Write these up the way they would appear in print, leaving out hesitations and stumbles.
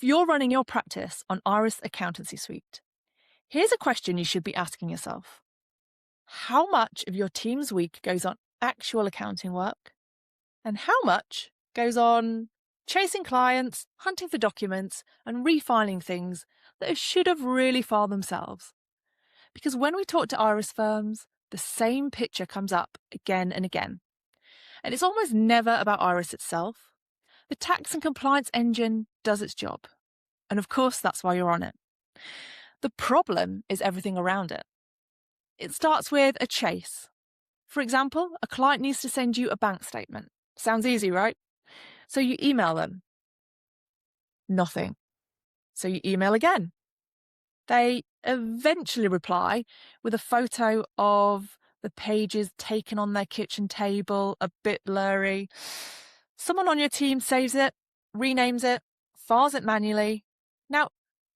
If you're running your practice on Iris Accountancy Suite, here's a question you should be asking yourself. How much of your team's week goes on actual accounting work? And how much goes on chasing clients, hunting for documents, and refiling things that should have really filed themselves? Because when we talk to Iris firms, the same picture comes up again and again. And it's almost never about Iris itself. The tax and compliance engine does its job. And of course, that's why you're on it. The problem is everything around it. It starts with a chase. For example, a client needs to send you a bank statement. Sounds easy, right? So you email them. Nothing. So you email again. They eventually reply with a photo of the pages taken on their kitchen table, a bit blurry. Someone on your team saves it, renames it, files it manually. Now,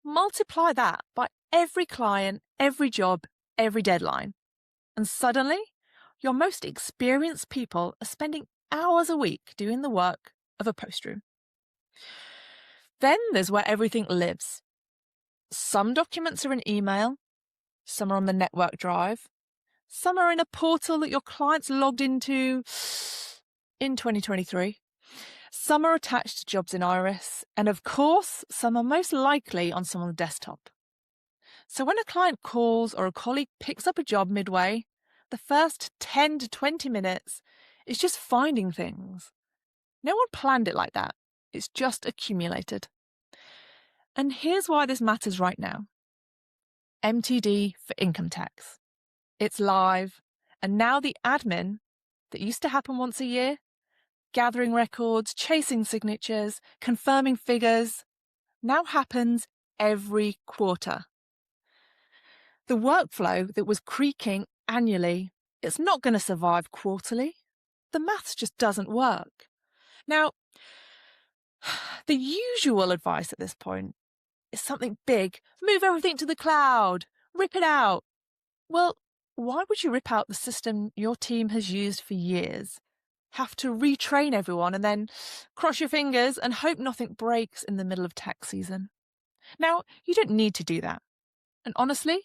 multiply that by every client, every job, every deadline. And suddenly, your most experienced people are spending hours a week doing the work of a post room. Then there's where everything lives. Some documents are in email, some are on the network drive, some are in a portal that your clients logged into in 2023. Some are attached to jobs in Iris, and of course, some are most likely on someone's desktop. So when a client calls or a colleague picks up a job midway, the first 10 to 20 minutes is just finding things. No one planned it like that. It's just accumulated. And here's why this matters right now. MTD for income tax. It's live, and now the admin that used to happen once a year, gathering records, chasing signatures, confirming figures, now happens every quarter. The workflow that was creaking annually, it's not going to survive quarterly. The maths just doesn't work. Now, the usual advice at this point is something big. Move everything to the cloud. Rip it out. Well, why would you rip out the system your team has used for years? Have to retrain everyone and then cross your fingers and hope nothing breaks in the middle of tax season? Now, you don't need to do that. And honestly,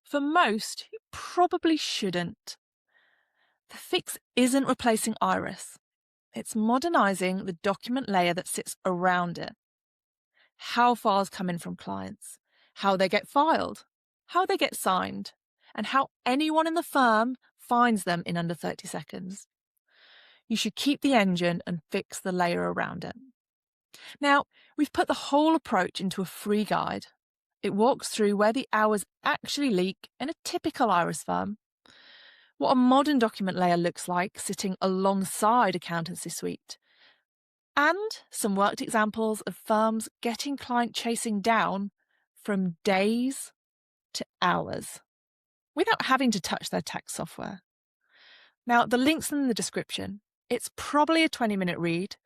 for most, you probably shouldn't. The fix isn't replacing Iris. It's modernising the document layer that sits around it. How files come in from clients, how they get filed, how they get signed, and how anyone in the firm finds them in under 30 seconds. You should keep the engine and fix the layer around it. Now, we've put the whole approach into a free guide. It walks through where the hours actually leak in a typical Iris firm, what a modern document layer looks like sitting alongside Accountancy Suite, and some worked examples of firms getting client chasing down from days to hours without having to touch their tax software. Now, the link's in the description. It's probably a 20-minute read,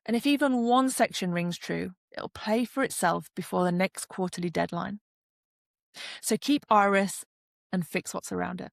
and if even one section rings true, it'll pay for itself before the next quarterly deadline. So keep Iris and fix what's around it.